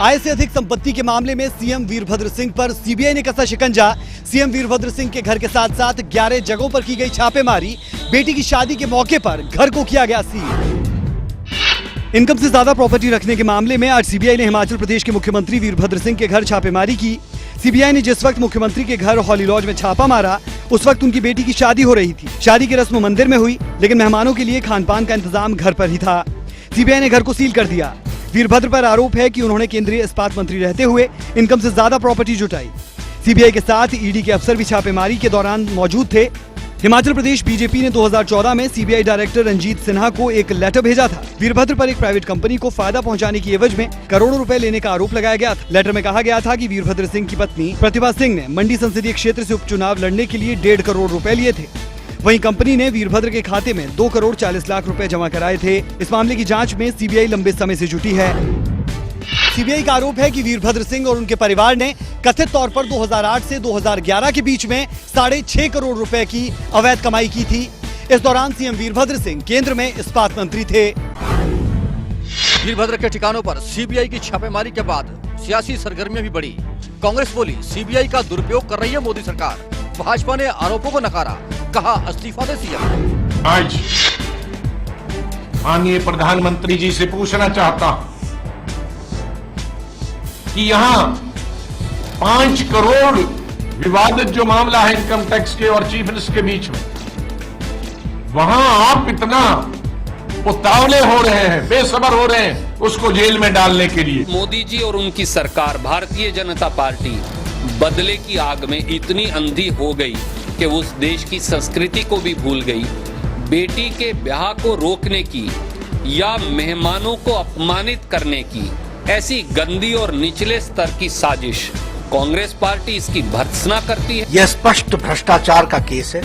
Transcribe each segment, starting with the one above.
आय से अधिक संपत्ति के मामले में सीएम वीरभद्र सिंह पर सीबीआई ने कसा शिकंजा। सीएम वीरभद्र सिंह के घर के साथ साथ 11 जगहों पर की गई छापेमारी। बेटी की शादी के मौके पर घर को किया गया सील। इनकम से ज्यादा प्रॉपर्टी रखने के मामले में आज सीबीआई ने हिमाचल प्रदेश के मुख्यमंत्री वीरभद्र सिंह के घर छापेमारी की। सीबीआई ने जिस वक्त मुख्यमंत्री के घर हॉली लॉज में छापा मारा, उस वक्त उनकी बेटी की शादी हो रही थी। शादी की रस्म मंदिर में हुई, लेकिन मेहमानों के लिए खान पान का इंतजाम घर पर ही था। सीबीआई ने घर को सील कर दिया। वीरभद्र पर आरोप है कि उन्होंने केंद्रीय इस्पात मंत्री रहते हुए इनकम से ज्यादा प्रॉपर्टी जुटाई। सीबीआई के साथ ईडी के अफसर भी छापेमारी के दौरान मौजूद थे। हिमाचल प्रदेश बीजेपी ने 2014 में सीबीआई डायरेक्टर रंजीत सिन्हा को एक लेटर भेजा था। वीरभद्र पर एक प्राइवेट कंपनी को फायदा पहुंचाने की एवज में करोड़ों रुपए लेने का आरोप लगाया गया था। लेटर में कहा गया था कि वीरभद्र सिंह की पत्नी प्रतिभा सिंह ने मंडी संसदीय क्षेत्र से उपचुनाव लड़ने के लिए 1.5 करोड़ रुपए लिए थे। वहीं कंपनी ने वीरभद्र के खाते में 2 करोड़ 40 लाख रुपए जमा कराए थे। इस मामले की जाँच में सीबीआई लंबे समय से जुटी है। सीबीआई का आरोप है कि वीरभद्र सिंह और उनके परिवार ने कथित तौर पर 2008 से 2011 के बीच में 6.5 करोड़ रुपए की अवैध कमाई की थी। इस दौरान सीएम वीरभद्र सिंह केंद्र में इस्पात मंत्री थे। वीरभद्र के ठिकानों पर सीबीआई की छापेमारी के बाद सियासी सरगर्मियां भी बढ़ी। कांग्रेस बोली सीबीआई का दुरुपयोग कर रही है मोदी सरकार। भाजपा ने आरोपों को नकारा, कहा इस्तीफा दे सीएम। आज माननीय प्रधानमंत्री जी से पूछना चाहता हूं कि यहाँ 5 करोड़ विवादित जो मामला है इनकम टैक्स के और चीफ मिनिस्टर के बीच में, वहां आप इतना उतावले हो रहे हैं, बेसब्र हो रहे हैं उसको जेल में डालने के लिए। मोदी जी और उनकी सरकार भारतीय जनता पार्टी बदले की आग में इतनी अंधी हो गई कि उस देश की संस्कृति को भी भूल गई। बेटी के ब्याह को रोकने की या मेहमानों को अपमानित करने की ऐसी गंदी और निचले स्तर की साजिश कांग्रेस पार्टी इसकी भर्त्सना करती है। यह स्पष्ट भ्रष्टाचार का केस है।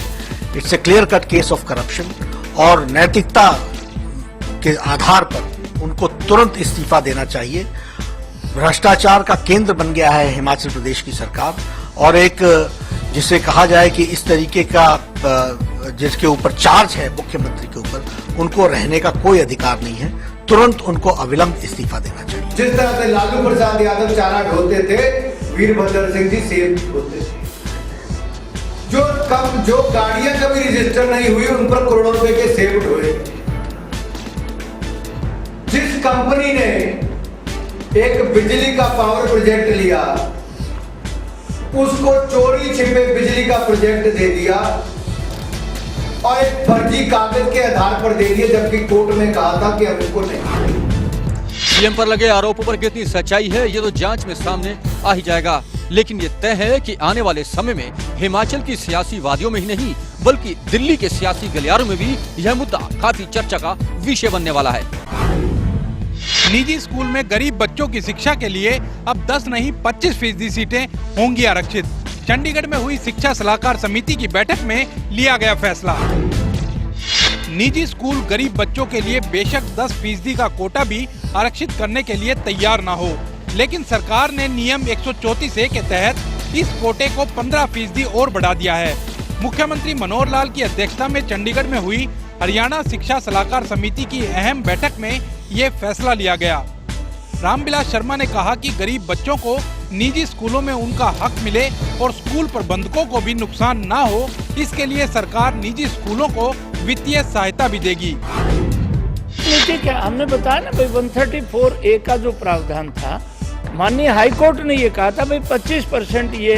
It's a clear cut case of corruption और नैतिकता के आधार पर उनको तुरंत इस्तीफा देना चाहिए। भ्रष्टाचार का केंद्र बन गया है हिमाचल प्रदेश की सरकार, और एक जिसे कहा जाए कि इस तरीके का जिसके ऊपर चार्ज है मुख्यमंत्री के ऊपर, उनको रहने का कोई अधिकार नहीं है। तुरंत उनको अविलंब इस्तीफा देना चाहिए। जिस तरह से लालू प्रसाद यादव चारा ढोते थे, वीरभद्र सिंह जी सेब ढोते थे। जो गाड़ियां कभी रजिस्टर नहीं हुई उन पर करोड़ों रुपए के सेब ढोए। जिस कंपनी ने एक बिजली का पावर प्रोजेक्ट लिया, उसको चोरी छिपे बिजली का प्रोजेक्ट दे दिया और एक फर्जी कागज के आधार पर दे दिया, जबकि कोर्ट में कहा था कि हमको नहीं। सीएम पर लगे आरोपों पर कितनी सच्चाई है ये तो जांच में सामने आ ही जाएगा, लेकिन ये तय है कि आने वाले समय में हिमाचल की सियासी वादियों में ही नहीं बल्कि दिल्ली के सियासी गलियारों में भी यह मुद्दा काफी चर्चा का विषय बनने वाला है। निजी स्कूल में गरीब बच्चों की शिक्षा के लिए अब 10 नहीं 25% सीटें होंगी आरक्षित। चंडीगढ़ में हुई शिक्षा सलाहकार समिति की बैठक में लिया गया फैसला। निजी स्कूल गरीब बच्चों के लिए बेशक 10% का कोटा भी आरक्षित करने के लिए तैयार न हो, लेकिन सरकार ने नियम 134A के तहत इस कोटे को 15% और बढ़ा दिया है। मुख्यमंत्री मनोहर लाल की अध्यक्षता में चंडीगढ़ में हुई हरियाणा शिक्षा सलाहकार समिति की अहम बैठक में ये फैसला लिया गया। रामविलास शर्मा ने कहा कि गरीब बच्चों को निजी स्कूलों में उनका हक मिले और स्कूल प्रबंधकों को भी नुकसान ना हो, इसके लिए सरकार निजी स्कूलों को वित्तीय सहायता भी देगी। नीचे क्या हमने बताया ना भाई, 134A का जो प्रावधान था, माननीय हाईकोर्ट ने ये कहा था भाई 25% ये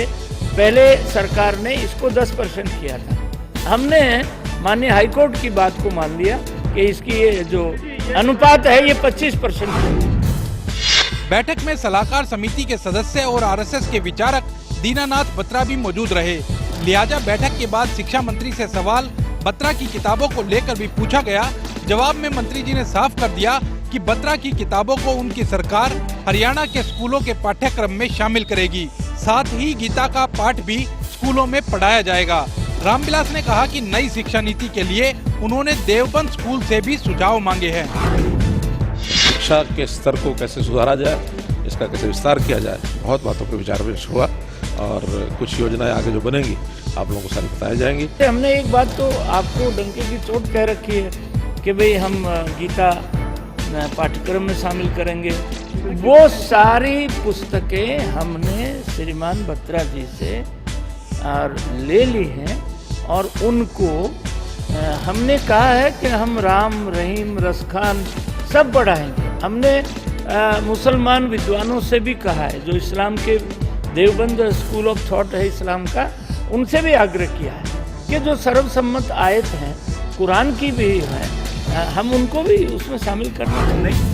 पहले सरकार ने इसको 10% किया था। हमने माननीय हाईकोर्ट की बात को मान लिया कि इसकी ये जो अनुपात है ये 25%। बैठक में सलाहकार समिति के सदस्य और आरएसएस के विचारक दीनानाथ बत्रा भी मौजूद रहे। लिहाजा बैठक के बाद शिक्षा मंत्री से सवाल बत्रा की किताबों को लेकर भी पूछा गया। जवाब में मंत्री जी ने साफ कर दिया कि बत्रा की किताबों को उनकी सरकार हरियाणा के स्कूलों के पाठ्यक्रम में शामिल करेगी। साथ ही गीता का पाठ भी स्कूलों में पढ़ाया जाएगा। रामविलास ने कहा कि नई शिक्षा नीति के लिए उन्होंने देवबंद स्कूल से भी सुझाव मांगे हैं। शिक्षा के स्तर को कैसे सुधारा जाए, इसका कैसे विस्तार किया जाए, बहुत बातों पर विचार विमर्श हुआ और कुछ योजनाएं आगे जो बनेंगी आप लोगों को सारी बताई जाएंगी। हमने एक बात तो आपको डंके की चोट कह रखी है कि भाई हम गीता पाठ्यक्रम में शामिल करेंगे। वो सारी पुस्तकें हमने श्रीमान बत्रा जी से और ले ली हैं और उनको हमने कहा है कि हम राम, रहीम, रसखान सब पढ़ाएंगे। हमने मुसलमान विद्वानों से भी कहा है, जो इस्लाम के देवबंद स्कूल ऑफ थॉट है इस्लाम का, उनसे भी आग्रह किया है कि जो सर्वसम्मत आयत हैं कुरान की भी है, हम उनको भी उसमें शामिल करना चाहते हैं।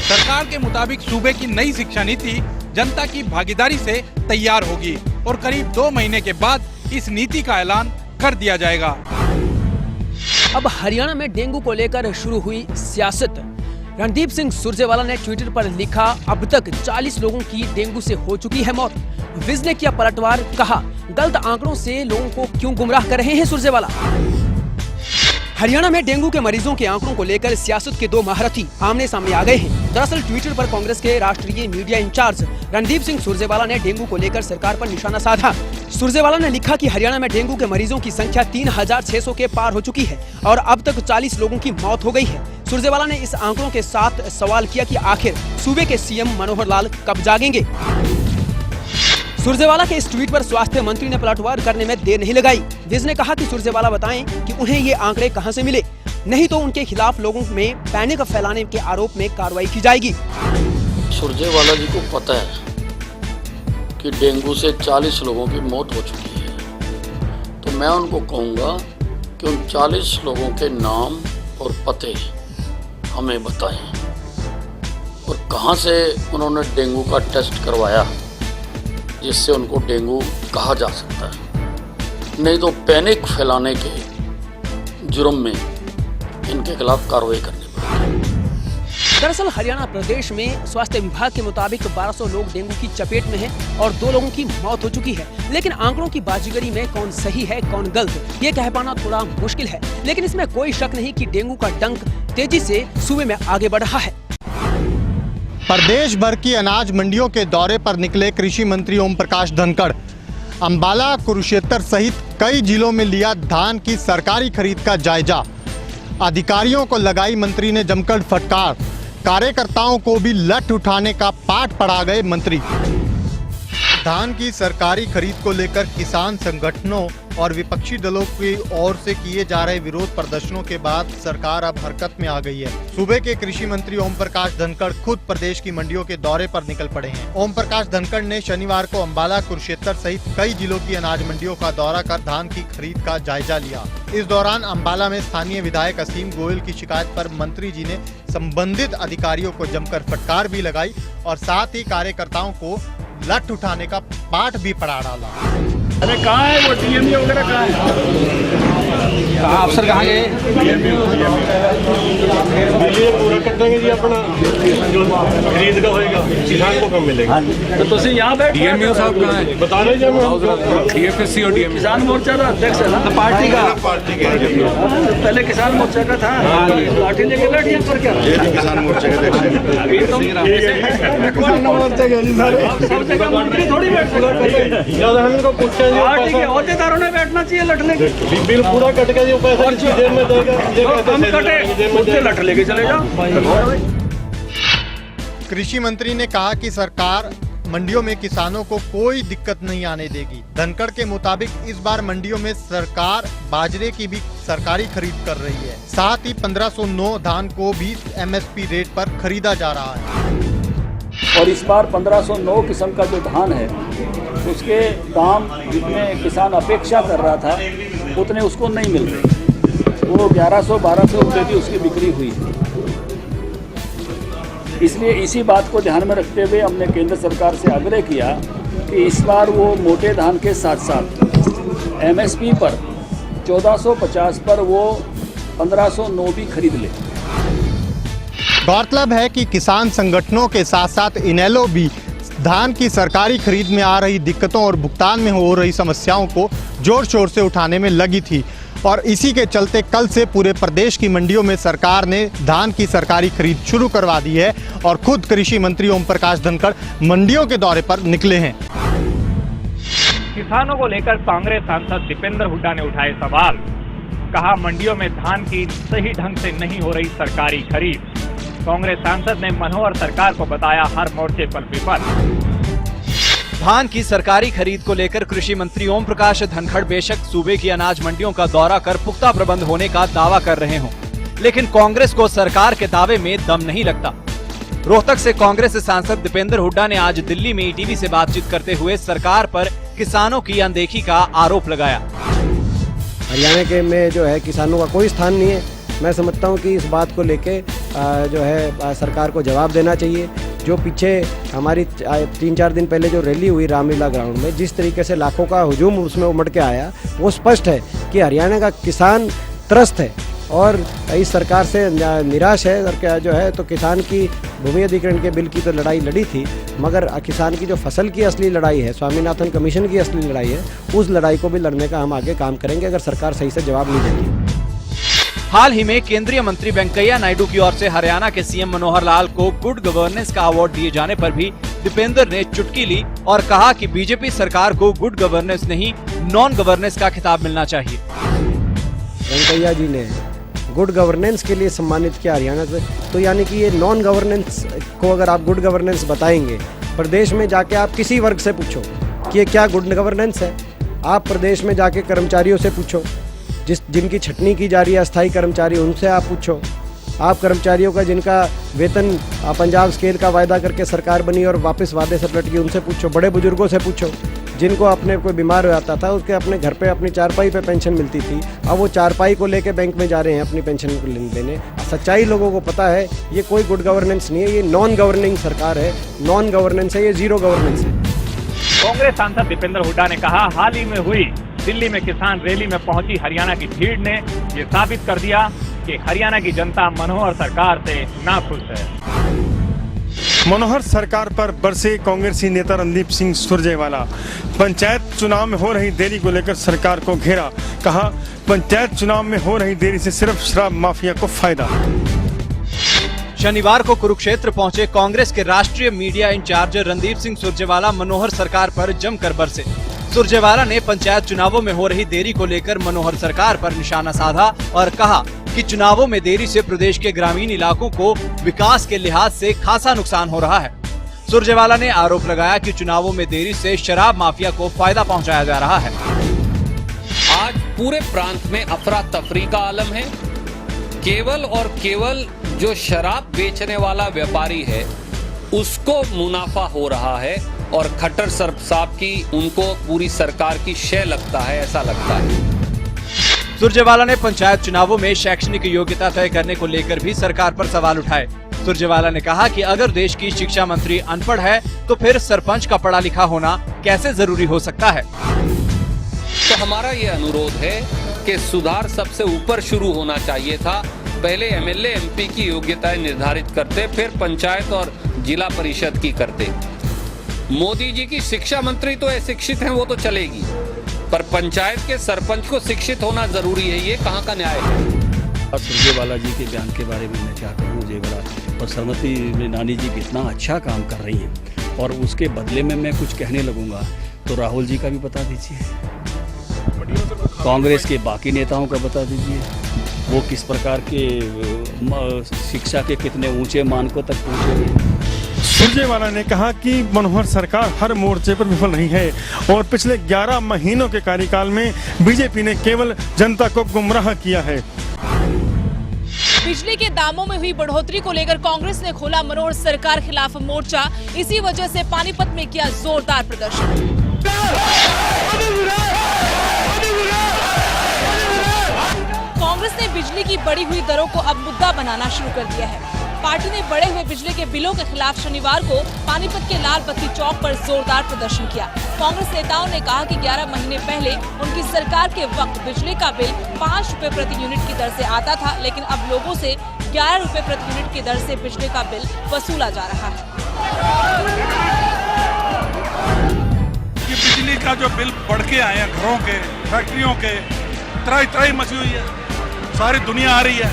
सरकार के मुताबिक सूबे की नई शिक्षा नीति जनता की भागीदारी से तैयार होगी और करीब 2 महीने के बाद इस नीति का ऐलान कर दिया जाएगा। अब हरियाणा में डेंगू को लेकर शुरू हुई सियासत। रणदीप सिंह सुरजेवाला ने ट्विटर पर लिखा, अब तक 40 लोगों की डेंगू से हो चुकी है मौत। विज ने किया पलटवार, कहा गलत आंकड़ों से लोगों को क्यों गुमराह कर रहे हैं सुरजेवाला। हरियाणा में डेंगू के मरीजों के आंकड़ों को लेकर सियासत के 2 महारथी आमने सामने आ गए हैं। दरअसल ट्विटर पर कांग्रेस के राष्ट्रीय मीडिया इंचार्ज रणदीप सिंह सुरजेवाला ने डेंगू को लेकर सरकार पर निशाना साधा। सुरजेवाला ने लिखा कि हरियाणा में डेंगू के मरीजों की संख्या 3600 के पार हो चुकी है और अब तक 40 लोगों की मौत हो गई है। सुरजेवाला ने इस आंकड़ों के साथ सवाल किया कि आखिर सूबे के सीएम मनोहर लाल कब जागेंगे। सुरजेवाला के इस ट्वीट पर स्वास्थ्य मंत्री ने पलटवार करने में देर नहीं लगाई। विज ने कहा कि सुरजेवाला बताएं कि उन्हें ये आंकड़े कहां से मिले, नहीं तो उनके खिलाफ लोगों में पैनिक फैलाने के आरोप में कार्रवाई की जाएगी। सुरजेवाला जी को पता है कि डेंगू से 40 लोगों की मौत हो चुकी है, तो मैं उनको कहूँगा कि उन 40 लोगों के नाम और पते हमें बताएं और कहां से उन्होंने डेंगू का टेस्ट करवाया जिससे उनको डेंगू कहा जा सकता है, नहीं तो पैनिक फैलाने के जुर्म में इनके खिलाफ कार्रवाई करनी पड़ेगी। दरअसल हरियाणा प्रदेश में स्वास्थ्य विभाग के मुताबिक 1200 लोग डेंगू की चपेट में हैं और 2 लोगों की मौत हो चुकी है। लेकिन आंकड़ों की बाजीगरी में कौन सही है कौन गलत, ये कह पाना थोड़ा मुश्किल है। लेकिन इसमें कोई शक नहीं कि डेंगू का डंक तेजी से सूबे में आगे बढ़ रहा है। प्रदेश भर की अनाज मंडियों के दौरे पर निकले कृषि मंत्री ओम प्रकाश धनखड़। अंबाला, कुरुक्षेत्र सहित कई जिलों में लिया धान की सरकारी खरीद का जायजा। अधिकारियों को लगाई मंत्री ने जमकर फटकार। कार्यकर्ताओं को भी लठ उठाने का पाठ पढ़ा गए मंत्री। धान की सरकारी खरीद को लेकर किसान संगठनों और विपक्षी दलों की ओर से किए जा रहे विरोध प्रदर्शनों के बाद सरकार अब हरकत में आ गई है। सूबे के कृषि मंत्री ओम प्रकाश धनखड़ खुद प्रदेश की मंडियों के दौरे पर निकल पड़े हैं। ओम प्रकाश धनखड़ ने शनिवार को अंबाला, कुरुक्षेत्र सहित कई जिलों की अनाज मंडियों का दौरा कर धान की खरीद का जायजा लिया। इस दौरान अंबाला में स्थानीय विधायक असीम गोयल की शिकायत पर मंत्री जी ने संबंधित अधिकारियों को जमकर फटकार भी लगाई और साथ ही कार्यकर्ताओं को लठ उठाने का पाठ भी पढ़ा डाला। अरे कहाँ है वो डीएमओ वगैरह, कहाँ है? कहाँ अफसर कहाँ गए? पूरा कटेंगे जी अपना खरीद का होएगा, किसान को कम मिलेगा। तो तुम यहाँ बैठ, डीएमओ साहब कहाँ है? बता रहे जी डीएफएससी और डीएमओ किसान मोर्चा का अध्यक्ष है ना पार्टी का। पहले किसान मोर्चा का था, पार्टी लेके बैठिए पर क्या किसान मोर्चा के अध्यक्ष थोड़ी बैठ पूछा अहदेदारों ने बैठना चाहिए लड़ने के। बिल पूरा कट गया जो पैसा जेब में देगा, हम कटे लट लेके चले जाओ। कृषि मंत्री ने कहा कि सरकार मंडियों में किसानों को कोई दिक्कत नहीं आने देगी। धनखड़ के मुताबिक इस बार मंडियों में सरकार बाजरे की भी सरकारी खरीद कर रही है। साथ ही 1509 धान को भी एमएसपी रेट पर खरीदा जा रहा है। और इस बार 1509 किस्म का जो धान है उसके दाम जितने किसान अपेक्षा कर रहा था उतने उसको नहीं मिल रहे। वो 1100-1200 रुपये की उसकी बिक्री हुई है। इसलिए इसी बात को ध्यान में रखते हुए हमने केंद्र सरकार से आग्रह किया कि इस बार वो मोटे धान के साथ साथ एमएसपी पर 1450 पर वो 1509 भी खरीद ले। गौरतलब है कि किसान संगठनों के साथ साथ इनेलो भी धान की सरकारी खरीद में आ रही दिक्कतों और भुगतान में हो रही समस्याओं को जोर शोर से उठाने में लगी थी और इसी के चलते कल से पूरे प्रदेश की मंडियों में सरकार ने धान की सरकारी खरीद शुरू करवा दी है और खुद कृषि मंत्री ओम प्रकाश धनखड़ मंडियों के दौरे पर निकले हैं। किसानों को लेकर कांग्रेस सांसद दीपेंद्र हुड्डा ने उठाए सवाल। कहा मंडियों में धान की सही ढंग से नहीं हो रही सरकारी खरीद। कांग्रेस सांसद ने मनोहर सरकार को बताया हर मोर्चे पर विफल। धान की सरकारी खरीद को लेकर कृषि मंत्री ओम प्रकाश धनखड़ बेशक सूबे की अनाज मंडियों का दौरा कर पुख्ता प्रबंध होने का दावा कर रहे हों, लेकिन कांग्रेस को सरकार के दावे में दम नहीं लगता। रोहतक से कांग्रेस सांसद दीपेंद्र हुड्डा ने आज दिल्ली में ईटीवी से बातचीत करते हुए सरकार पर किसानों की अनदेखी का आरोप लगाया। हरियाणा के में जो है किसानों का कोई स्थान नहीं है। मैं समझता हूं कि इस बात को लेके जो है सरकार को जवाब देना चाहिए। जो पीछे हमारी 3-4 दिन पहले जो रैली हुई रामलीला ग्राउंड में, जिस तरीके से लाखों का हुजूम उसमें उमड़ के आया, वो स्पष्ट है कि हरियाणा का किसान त्रस्त है और इस सरकार से निराश है। और क्या जो है तो किसान की भूमि अधिग्रहण के बिल की तो लड़ाई लड़ी थी, मगर किसान की जो फसल की असली लड़ाई है, स्वामीनाथन कमीशन की असली लड़ाई है, उस लड़ाई को भी लड़ने का हम आगे काम करेंगे अगर सरकार सही से जवाब नहीं देती। हाल ही में केंद्रीय मंत्री वेंकैया नायडू की ओर से हरियाणा के सीएम मनोहर लाल को गुड गवर्नेंस का अवार्ड दिए जाने पर भी दीपेंद्र ने चुटकी ली और कहा कि बीजेपी सरकार को गुड गवर्नेंस नहीं, नॉन गवर्नेंस का खिताब मिलना चाहिए। वेंकैया जी ने गुड गवर्नेंस के लिए सम्मानित किया हरियाणा से, तो यानी कि ये नॉन गवर्नेंस को अगर आप गुड गवर्नेंस बताएंगे, प्रदेश में जाके आप किसी वर्ग से पूछो कि ये क्या गुड गवर्नेंस है। आप प्रदेश में जाके कर्मचारियों से पूछो, जिनकी छटनी की जा रही है अस्थायी कर्मचारी, उनसे आप पूछो। आप कर्मचारियों का जिनका वेतन पंजाब स्केल का वायदा करके सरकार बनी और वापस वादे से पलट गई, उनसे पूछो। बड़े बुजुर्गों से पूछो, जिनको अपने कोई बीमार हो जाता था उसके अपने घर पे अपनी चारपाई पे पेंशन मिलती थी, अब वो चारपाई को लेके बैंक में जा रहे हैं अपनी पेंशन को लेने। सच्चाई लोगों को पता है, ये कोई गुड गवर्नेंस नहीं है, ये नॉन गवर्निंग सरकार है, नॉन गवर्नेंस है, ये जीरो गवर्नेंस है। कांग्रेस सांसद दीपेंद्र हुड्डा ने कहा, हाल ही में हुई दिल्ली में किसान रैली में पहुंची हरियाणा की भीड़ ने ये साबित कर दिया कि हरियाणा की जनता मनोहर सरकार से नाखुश है। मनोहर सरकार पर बरसे कांग्रेसी नेता रणदीप सिंह सुरजेवाला। पंचायत चुनाव में हो रही देरी को लेकर सरकार को घेरा, कहा पंचायत चुनाव में हो रही देरी से सिर्फ शराब माफिया को फायदा। शनिवार को कुरुक्षेत्र पहुंचे कांग्रेस के राष्ट्रीय मीडिया इंचार्ज रणदीप सिंह सुरजेवाला मनोहर सरकार पर जमकर बरसे। सुरजेवाला ने पंचायत चुनावों में हो रही देरी को लेकर मनोहर सरकार पर निशाना साधा और कहा कि चुनावों में देरी से प्रदेश के ग्रामीण इलाकों को विकास के लिहाज से खासा नुकसान हो रहा है। सुरजेवाला ने आरोप लगाया कि चुनावों में देरी से शराब माफिया को फायदा पहुंचाया जा रहा है। आज पूरे प्रांत में अफरा तफरी का आलम है। केवल और केवल जो शराब बेचने वाला व्यापारी है उसको मुनाफा हो रहा है और खट्टर साहब की उनको पूरी सरकार की शय लगता है, ऐसा लगता है। सुरजेवाला ने पंचायत चुनावों में शैक्षणिक योग्यता तय करने को लेकर भी सरकार पर सवाल उठाए। सुरजेवाला ने कहा कि अगर देश की शिक्षा मंत्री अनपढ़ है तो फिर सरपंच का पढ़ा लिखा होना कैसे जरूरी हो सकता है। तो हमारा ये अनुरोध है कि सुधार सबसे ऊपर शुरू होना चाहिए था। पहले एमएलए एमपी की योग्यताएं निर्धारित करते, फिर पंचायत और जिला परिषद की करते। मोदी जी की शिक्षा मंत्री तो अशिक्षित हैं, वो तो चलेगी, पर पंचायत के सरपंच को शिक्षित होना जरूरी है। ये कहाँ का न्याय है। सुरजेवाला जी के बयान के बारे में मैं क्या कहूँ, मुझे बड़ा, और श्रीमती नानी जी कितना अच्छा काम कर रही हैं और उसके बदले में मैं कुछ कहने लगूंगा तो राहुल जी का भी बता दीजिए, कांग्रेस के बाकी नेताओं का बता दीजिए, वो किस प्रकार के शिक्षा के कितने ऊंचे मानकों तक पहुंचे। सुरजेवाला ने कहा कि मनोहर सरकार हर मोर्चे पर विफल रही है और पिछले 11 महीनों के कार्यकाल में बीजेपी ने केवल जनता को गुमराह किया है। बिजली के दामों में हुई बढ़ोतरी को लेकर कांग्रेस ने खोला मनोहर सरकार खिलाफ मोर्चा। इसी वजह से पानीपत में किया जोरदार प्रदर्शन। कांग्रेस ने बिजली की बढ़ी हुई दरों को अब मुद्दा बनाना शुरू कर दिया है। पार्टी ने बढ़े हुए बिजली के बिलों के खिलाफ शनिवार को पानीपत के लाल बत्ती चौक पर जोरदार प्रदर्शन किया। कांग्रेस नेताओं ने कहा कि 11 महीने पहले उनकी सरकार के वक्त बिजली का बिल 5 रुपए प्रति यूनिट की दर से आता था, लेकिन अब लोगों से 11 रुपए प्रति यूनिट की दर से बिजली का बिल वसूला जा रहा है। बिजली का जो बिल बढ़ के आए हैं, घरों के, फैक्ट्रियों के, त्राई मची हुई है, सारी दुनिया आ रही है,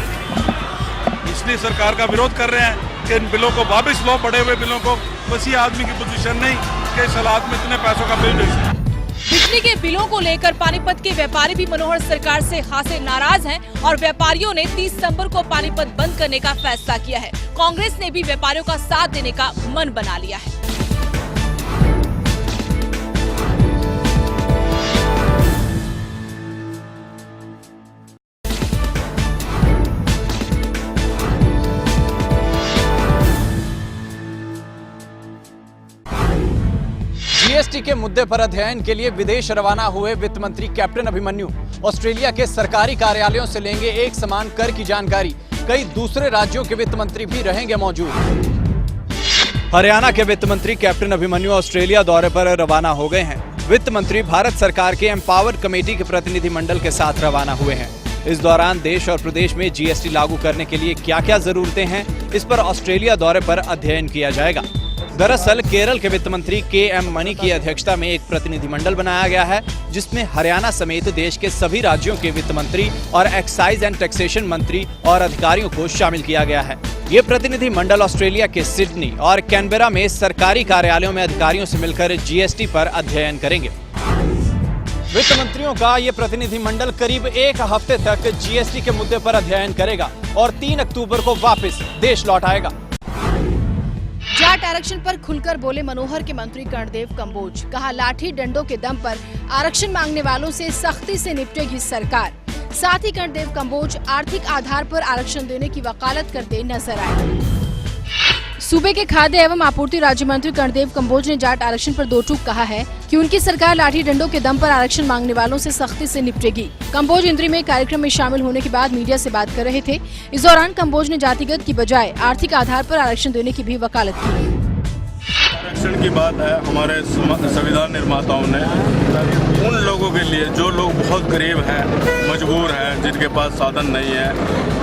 इसलिए सरकार का विरोध कर रहे हैं कि इन बिलों को वापस लो, बढ़े हुए बिलों को। किसी आदमी की पोजीशन नहीं कि इस हालात में इतने पैसों का बिल दे। बिजली के बिलों को लेकर पानीपत के व्यापारी भी मनोहर सरकार से खासे नाराज हैं और व्यापारियों ने 30 सितंबर को पानीपत बंद करने का फैसला किया है। कांग्रेस ने भी व्यापारियों का साथ देने का मन बना लिया है। जीएसटी के मुद्दे पर अध्ययन के लिए विदेश रवाना हुए वित्त मंत्री कैप्टन अभिमन्यु ऑस्ट्रेलिया के सरकारी कार्यालयों से लेंगे एक समान कर की जानकारी। कई दूसरे राज्यों के वित्त मंत्री भी रहेंगे मौजूद। हरियाणा के वित्त मंत्री कैप्टन अभिमन्यु ऑस्ट्रेलिया दौरे पर रवाना हो गए हैं। वित्त मंत्री भारत सरकार के एम्पावर कमेटी के प्रतिनिधिमंडल के साथ रवाना हुए हैं। इस दौरान देश और प्रदेश में जीएसटी लागू करने के लिए क्या क्या जरूरतें हैं, इस पर ऑस्ट्रेलिया दौरे पर अध्ययन किया जाएगा। दरअसल केरल के वित्त मंत्री के.एम. मनी की अध्यक्षता में एक प्रतिनिधिमंडल बनाया गया है, जिसमें हरियाणा समेत देश के सभी राज्यों के वित्त मंत्री और एक्साइज एंड टैक्सेशन मंत्री और अधिकारियों को शामिल किया गया है। ये प्रतिनिधिमंडल ऑस्ट्रेलिया के सिडनी और कैनबेरा में सरकारी कार्यालयों में अधिकारियों से मिलकर जीएसटी पर अध्ययन करेंगे। वित्त मंत्रियों का ये प्रतिनिधिमंडल करीब एक हफ्ते तक जीएसटी के मुद्दे पर अध्ययन करेगा और 3 अक्टूबर को वापस देश लौट आएगा। जाट आरक्षण पर खुलकर बोले मनोहर के मंत्री कर्णदेव कंबोज। कहा, लाठी डंडों के दम पर आरक्षण मांगने वालों से सख्ती से निपटेगी सरकार। साथ ही कर्णदेव कंबोज आर्थिक आधार पर आरक्षण देने की वकालत करते नजर आए। सूबे के खाद्य एवं आपूर्ति राज्य मंत्री कर्णदेव कंबोज ने जाट आरक्षण पर दो टूक कहा है कि उनकी सरकार लाठी डंडों के दम पर आरक्षण मांगने वालों से सख्ती से निपटेगी। कंबोज इंद्री में कार्यक्रम में शामिल होने के बाद मीडिया से बात कर रहे थे। इस दौरान कंबोज ने जातिगत की बजाय आर्थिक आधार पर आरक्षण देने की भी वकालत की। आरक्षण की बात है, हमारे संविधान निर्माताओं ने उन लोगों के लिए जो लोग बहुत गरीब हैं, मजबूर हैं, जिनके पास साधन नहीं है,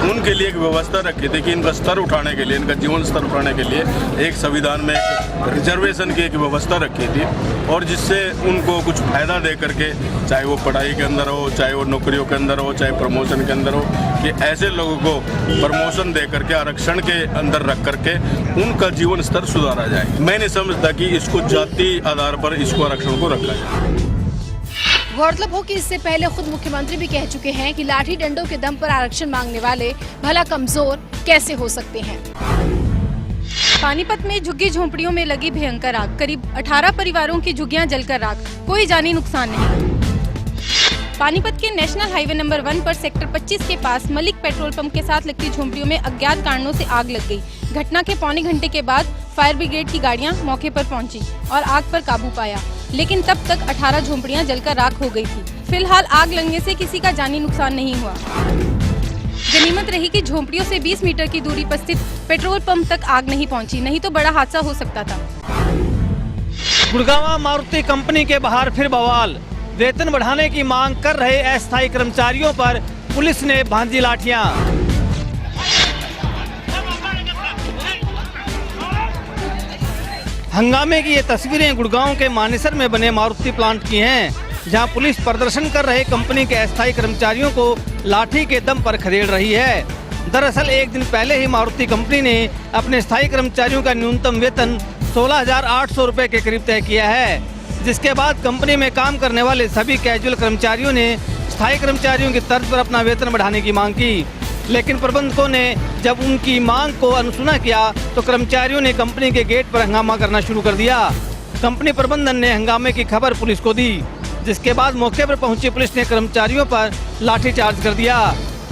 उनके लिए एक व्यवस्था रखी थी कि इनका स्तर उठाने के लिए, इनका जीवन स्तर उठाने के लिए एक संविधान में रिजर्वेशन की एक व्यवस्था रखी थी और जिससे उनको कुछ फायदा दे करके, चाहे वो पढ़ाई के अंदर हो, चाहे वो नौकरियों के अंदर हो, चाहे प्रमोशन के अंदर हो, कि ऐसे लोगों को प्रमोशन दे करके आरक्षण के अंदर रख करके उनका जीवन स्तर सुधारा जाए। मैं नहीं समझता कि इसको जाति आधार पर इसको आरक्षण को रखा जाए। गौरतलब हो कि इससे पहले खुद मुख्यमंत्री भी कह चुके हैं कि लाठी डंडों के दम पर आरक्षण मांगने वाले भला कमजोर कैसे हो सकते हैं। पानीपत में झुग्गी झोंपड़ियों में लगी भयंकर आग, करीब 18 परिवारों की झुग्गियां जलकर राख, कोई जानी नुकसान नहीं। पानीपत के नेशनल हाईवे नंबर 1 पर सेक्टर 25 के पास मलिक पेट्रोल पंप के साथ लगती झोंपड़ियों में अज्ञात कारणों से आग लग गई। घटना के पौने घंटे के बाद फायर ब्रिगेड की गाड़ियां मौके पर पहुंची और आग पर काबू पाया, लेकिन तब तक 18 झोंपड़ियां जलकर राख हो गई थी। फिलहाल आग लगने से किसी का जानी नुकसान नहीं हुआ। गनीमत रही कि झोंपड़ियों से 20 मीटर की दूरी पर स्थित पेट्रोल पंप तक आग नहीं पहुंची, नहीं तो बड़ा हादसा हो सकता था। गुड़गांव मारुति कंपनी के बाहर फिर बवाल। वेतन बढ़ाने की मांग कर रहे अस्थायी कर्मचारियों पर पुलिस ने बांधी लाठियां। हंगामे की ये तस्वीरें गुड़गांव के मानेसर में बने मारुति प्लांट की हैं, जहां पुलिस प्रदर्शन कर रहे कंपनी के अस्थायी कर्मचारियों को लाठी के दम पर खदेड़ रही है। दरअसल एक दिन पहले ही मारुति कंपनी ने अपने स्थायी कर्मचारियों का न्यूनतम वेतन 16,800 रुपए के करीब तय किया है, जिसके बाद कंपनी में काम करने वाले सभी कैजुअल कर्मचारियों ने स्थायी कर्मचारियों की तर्ज पर अपना वेतन बढ़ाने की मांग की। लेकिन प्रबंधकों ने जब उनकी मांग को अनसुना किया तो कर्मचारियों ने कंपनी के गेट पर हंगामा करना शुरू कर दिया। कंपनी प्रबंधन ने हंगामे की खबर पुलिस को दी, जिसके बाद मौके पर पहुंची पुलिस ने कर्मचारियों पर लाठीचार्ज कर दिया।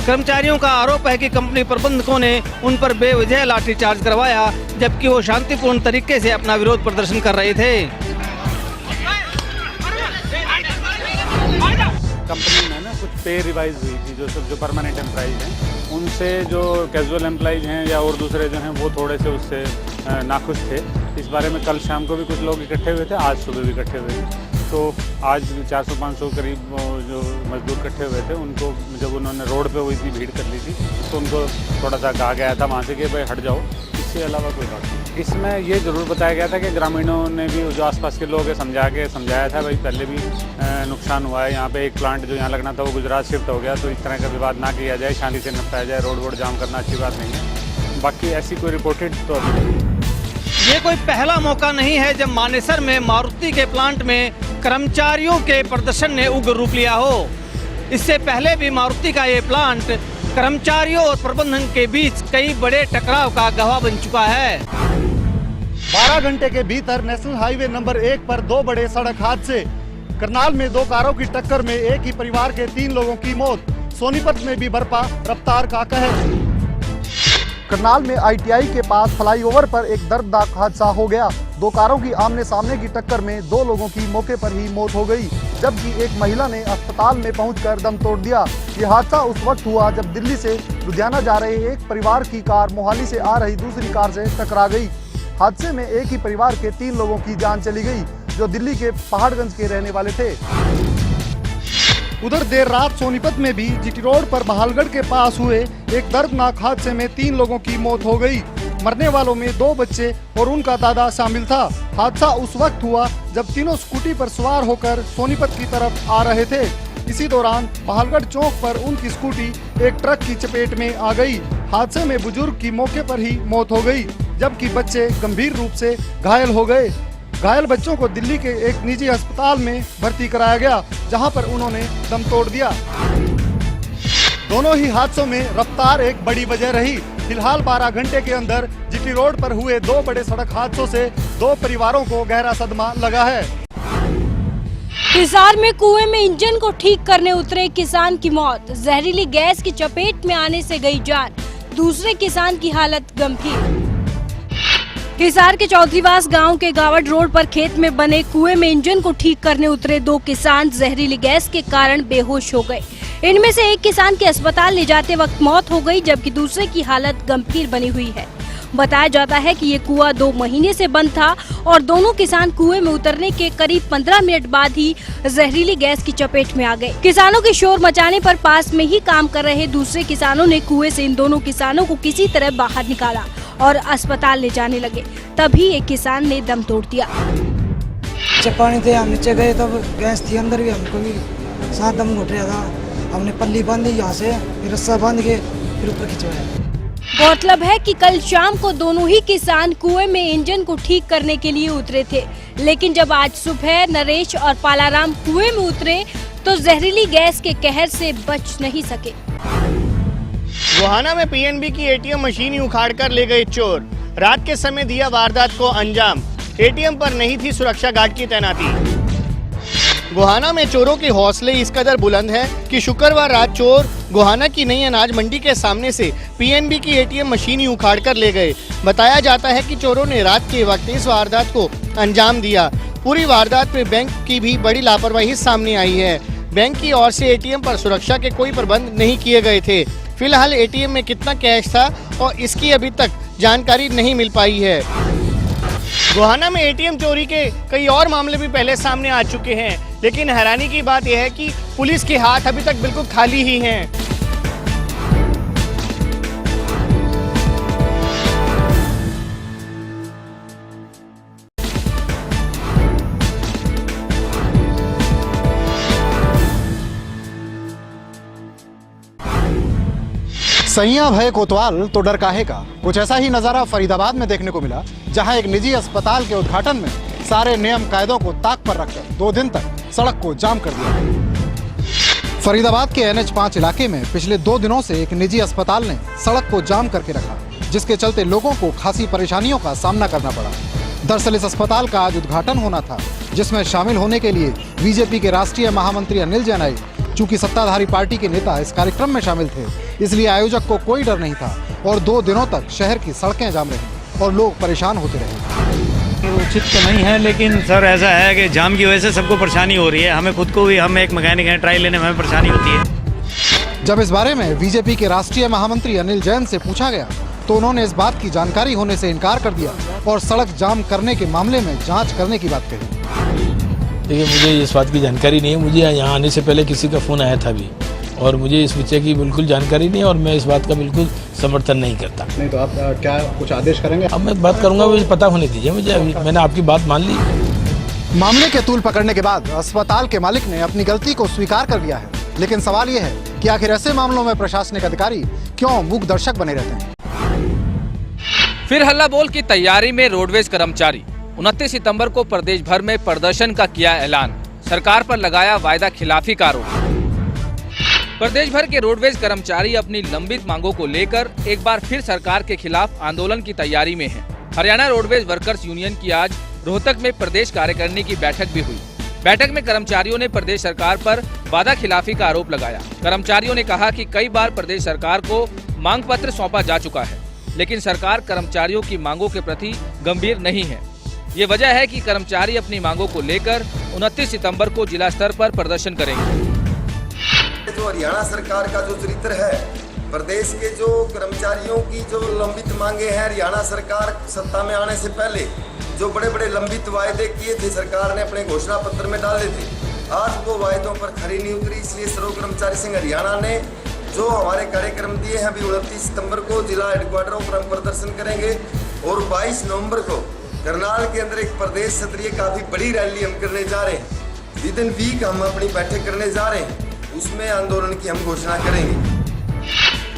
कर्मचारियों का आरोप है कि कंपनी प्रबंधकों ने उन पर बेवजह लाठीचार्ज करवाया, जबकि वो शांतिपूर्ण तरीके से अपना विरोध प्रदर्शन कर रहे थे। कंपनी में ना कुछ पे रिवाइज हुई थी, जो परमानेंट एम्प्लॉइज हैं उनसे जो कैजुअल एम्प्लॉइज हैं या और दूसरे जो हैं वो थोड़े से उससे नाखुश थे। इस बारे में कल शाम को भी कुछ लोग इकट्ठे हुए थे, आज सुबह भी इकट्ठे हुए थे। तो आज 400-500 करीब जो मजदूर इकट्ठे हुए थे, उनको जब उन्होंने रोड पे वो इतनी भीड़ कर ली थी तो उनको थोड़ा सा कहा गया था वहाँ से कि भाई हट जाओ, इसके अलावा कोई बात नहीं। इसमें ये ज़रूर बताया गया था कि ग्रामीणों ने भी जो आसपास के लोग हैं समझाया था भाई पहले भी नुकसान हुआ है, यहाँ पे एक प्लांट जो यहाँ लगना था वो गुजरात शिफ्ट हो गया, तो इस तरह का विवाद ना किया जाए, शांति से निपटाया जाए, रोड वोड जाम करना अच्छी बात नहीं है। बाकी ऐसी कोई रिपोर्टेड तो अभी ये कोई पहला मौका नहीं है जब मानेसर में मारुति के प्लांट में कर्मचारियों के प्रदर्शन ने उग्र रूप लिया हो। इससे पहले भी मारुति का ये प्लांट कर्मचारियों और प्रबंधन के बीच कई बड़े टकराव का गवाह बन चुका है। 12 घंटे के भीतर नेशनल हाईवे नंबर 1 पर 2 बड़े सड़क हादसे। करनाल में 2 कारों की टक्कर में एक ही परिवार के 3 लोगों की मौत। सोनीपत में भी बरपा रफ्तार का कहर। करनाल में ITI के पास फ्लाईओवर पर एक दर्दनाक हादसा हो गया। 2 कारों की आमने सामने की टक्कर में 2 लोगों की मौके पर ही मौत हो गई, जबकि एक महिला ने अस्पताल में पहुंचकर दम तोड़ दिया। ये हादसा उस वक्त हुआ जब दिल्ली से लुधियाना जा रहे एक परिवार की कार मोहाली से आ रही दूसरी कार से टकरा गई। हादसे में एक ही परिवार के 3 लोगों की जान चली गई, जो दिल्ली के पहाड़गंज के रहने वाले थे। उधर देर रात सोनीपत में भी GT रोड पर बहालगढ़ के पास हुए एक दर्दनाक हादसे में 3 लोगों की मौत हो गई। मरने वालों में 2 बच्चे और उनका दादा शामिल था। हादसा उस वक्त हुआ जब तीनों स्कूटी पर सवार होकर सोनीपत की तरफ आ रहे थे। इसी दौरान बहालगढ़ चौक पर उनकी स्कूटी एक ट्रक की चपेट में आ गई। हादसे में बुजुर्ग की मौके पर ही मौत हो गई, जबकि बच्चे गंभीर रूप से घायल हो गए। घायल बच्चों को दिल्ली के एक निजी अस्पताल में भर्ती कराया गया, जहां पर उन्होंने दम तोड़ दिया। दोनों ही हादसों में रफ्तार एक बड़ी वजह रही। फिलहाल 12 घंटे के अंदर GT रोड पर हुए 2 बड़े सड़क हादसों से 2 परिवारों को गहरा सदमा लगा है। हिसार में कुएं में इंजन को ठीक करने उतरे किसान की मौत। जहरीली गैस की चपेट में आने से गई जान, दूसरे किसान की हालत गंभीर। हिसार के चौधरीवास गांव के गावड़ रोड पर खेत में बने कुएं में इंजन को ठीक करने उतरे 2 किसान जहरीली गैस के कारण बेहोश हो गए। इनमें से एक किसान के अस्पताल ले जाते वक्त मौत हो गई, जबकि दूसरे की हालत गंभीर बनी हुई है। बताया जाता है कि ये कुआं 2 महीने से बंद था और दोनों किसान कुएं में उतरने के करीब 15 मिनट बाद ही जहरीली गैस की चपेट में आ गए। किसानों के शोर मचाने पर पास में ही काम कर रहे दूसरे किसानों ने कुएं से इन दोनों किसानों को किसी तरह बाहर निकाला और अस्पताल ले जाने लगे। तभी एक किसान ने दम तोड़ दिया। जब पानी थे हम नीचे गए तब गैस थी अंदर भी, हमको भी साथ दम घुट रहा था। हमने पल्ली बांधी यहाँ से, फिर रस्सा बांध के फिर ऊपर खिंचवाया। गौरतलब है कि कल शाम को दोनों ही किसान कुएं में इंजन को ठीक करने के लिए उतरे थे, लेकिन जब आज सुबह नरेश और पालाराम कुएं में उतरे तो जहरीली गैस के कहर से बच नहीं सके। गोहाना में PNB की ATM मशीन ही उखाड़ कर ले गए चोर। रात के समय दिया वारदात को अंजाम। ATM पर नहीं थी सुरक्षा गार्ड की तैनाती। गोहाना में चोरों के हौसले इस कदर बुलंद है कि शुक्रवार रात चोर गोहाना की नई अनाज मंडी के सामने से PNB की ATM मशीन ही उखाड़ कर ले गए। बताया जाता है कि चोरों ने रात के वक्त इस वारदात को अंजाम दिया। पूरी वारदात में बैंक की भी बड़ी लापरवाही सामने आई है। बैंक की ओर से ATM पर सुरक्षा के कोई प्रबंध नहीं किए गए थे। फिलहाल ATM में कितना कैश था और इसकी अभी तक जानकारी नहीं मिल पाई है। गोहाना में ATM चोरी के कई और मामले भी पहले सामने आ चुके हैं, लेकिन हैरानी की बात यह है कि पुलिस के हाथ अभी तक बिल्कुल खाली ही हैं। सैया भय कोतवाल तो डर काहे का। कुछ ऐसा ही नजारा फरीदाबाद में देखने को मिला, जहां एक निजी अस्पताल के उद्घाटन में सारे नियम कायदों को ताक पर रखकर 2 दिन तक सड़क को जाम कर दिया। फरीदाबाद के NH5 इलाके में पिछले 2 दिनों से एक निजी अस्पताल ने सड़क को जाम करके रखा, जिसके चलते लोगों को खासी परेशानियों का सामना करना पड़ा। दरअसल इस अस्पताल का आज उद्घाटन होना था, जिसमें शामिल होने के लिए बीजेपी के राष्ट्रीय महामंत्री अनिल जैन आए। चूंकि सत्ताधारी पार्टी के नेता इस कार्यक्रम में शामिल थे, इसलिए आयोजक को कोई डर नहीं था और 2 दिनों तक शहर की सड़कें जाम रही और लोग परेशान होते रहे। उचित तो नहीं है, लेकिन सर ऐसा है कि जाम की वजह से सबको परेशानी हो रही है। हमें खुद को भी, हम एक मैकेनिक हैं, ट्रायल लेने में हमें परेशानी होती है। जब इस बारे में बीजेपी के राष्ट्रीय महामंत्री अनिल जैन से पूछा गया तो उन्होंने इस बात की जानकारी होने से इनकार कर दिया और सड़क जाम करने के मामले में जांच करने की बात कही। देखिए, मुझे इस बात की जानकारी नहीं है। मुझे यहाँ आने से पहले किसी का फ़ोन आया था अभी, और मुझे इस विषय की बिल्कुल जानकारी नहीं है और मैं इस बात का बिल्कुल समर्थन नहीं करता। नहीं तो आप क्या कुछ आदेश करेंगे? अब मैं बात करूँगा, मुझे पता होने दीजिए मुझे। अभी मैंने आपकी बात मान ली। मामले के तूल पकड़ने के बाद अस्पताल के मालिक ने अपनी गलती को स्वीकार कर लिया है, लेकिन सवाल ये है कि आखिर ऐसे मामलों में प्रशासनिक अधिकारी क्यों मूक दर्शक बने रहते हैं। फिर हल्ला बोल की तैयारी में रोडवेज कर्मचारी 29 सितंबर को प्रदेश भर में प्रदर्शन का किया ऐलान। सरकार पर लगाया वायदा खिलाफी का आरोप। प्रदेश भर के रोडवेज कर्मचारी अपनी लंबित मांगों को लेकर एक बार फिर सरकार के खिलाफ आंदोलन की तैयारी में हैं। हरियाणा रोडवेज वर्कर्स यूनियन की आज रोहतक में प्रदेश कार्यकारिणी की बैठक भी हुई। बैठक में कर्मचारियों ने प्रदेश सरकार पर वादा खिलाफी का आरोप लगाया। कर्मचारियों ने कहा कि कई बार प्रदेश सरकार को मांग पत्र सौंपा जा चुका है, लेकिन सरकार कर्मचारियों की मांगों के प्रति गंभीर नहीं है। ये वजह है कि कर्मचारी अपनी मांगों को लेकर 29 सितंबर को जिला स्तर पर प्रदर्शन करेंगे। जो हरियाणा सरकार का जो चरित्र है, प्रदेश के जो कर्मचारियों की जो लंबित मांगे हैं, हरियाणा सरकार सत्ता में आने से पहले जो बड़े बड़े लंबित वायदे किए थे सरकार ने अपने घोषणा पत्र में डाले थे, आज वो वायदों पर खरी नहीं उतरी। इसलिए सर्व कर्मचारी संघ हरियाणा ने जो हमारे कार्यक्रम दिए हैं, अभी 29 सितंबर को जिला हेडक्वार्टरों पर हम प्रदर्शन करेंगे और 22 नवंबर को करनाल के अंदर एक प्रदेश स्तरीय काफी बड़ी रैली हम करने जा रहे हैं। विद इन वीक हम अपनी बैठक करने जा रहे हैं, उसमें आंदोलन की हम घोषणा करेंगे।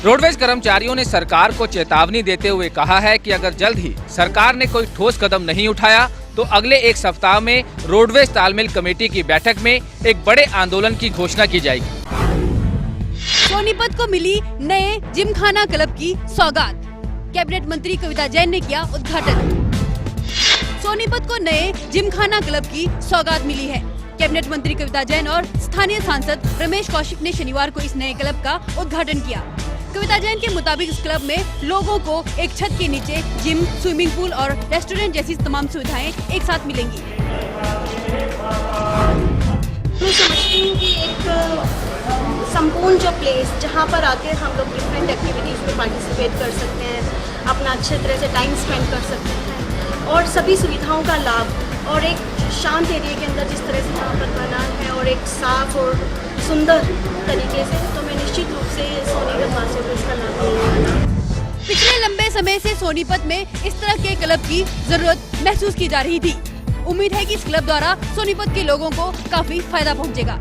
रोडवेज कर्मचारियों ने सरकार को चेतावनी देते हुए कहा है कि अगर जल्द ही सरकार ने कोई ठोस कदम नहीं उठाया तो अगले एक सप्ताह में रोडवेज तालमेल कमेटी की बैठक में एक बड़े आंदोलन की घोषणा की जाएगी। सोनीपत को मिली नए जिमखाना क्लब की सौगात, कैबिनेट मंत्री कविता जैन ने किया उद्घाटन। सोनीपत को नए जिमखाना क्लब की सौगात मिली है। कैबिनेट मंत्री कविता जैन और स्थानीय सांसद रमेश कौशिक ने शनिवार को इस नए क्लब का उद्घाटन किया। कविता जैन के मुताबिक इस क्लब में लोगों को एक छत के नीचे जिम, स्विमिंग पूल और रेस्टोरेंट जैसी तमाम सुविधाएं एक साथ मिलेंगी। मैं समझती हूँ कि एक संपूर्ण जो प्लेस जहाँ पर आकर हम लोग डिफरेंट एक्टिविटीज़ में पार्टिसिपेट कर सकते हैं, अपना अच्छे तरह से टाइम स्पेंड कर सकते हैं और सभी सुविधाओं का लाभ और एक शांत एरिया के अंदर जिस तरह से यहाँ पर बना है और एक साफ और सुंदर तरीके से, तो मैं निश्चित रूप से सोनीपत वासियों को इसका लाभ दूंगा। पिछले लंबे समय से सोनीपत में इस तरह के क्लब की जरूरत महसूस की जा रही थी। उम्मीद है कि इस क्लब द्वारा सोनीपत के लोगों को काफी फायदा पहुंचेगा।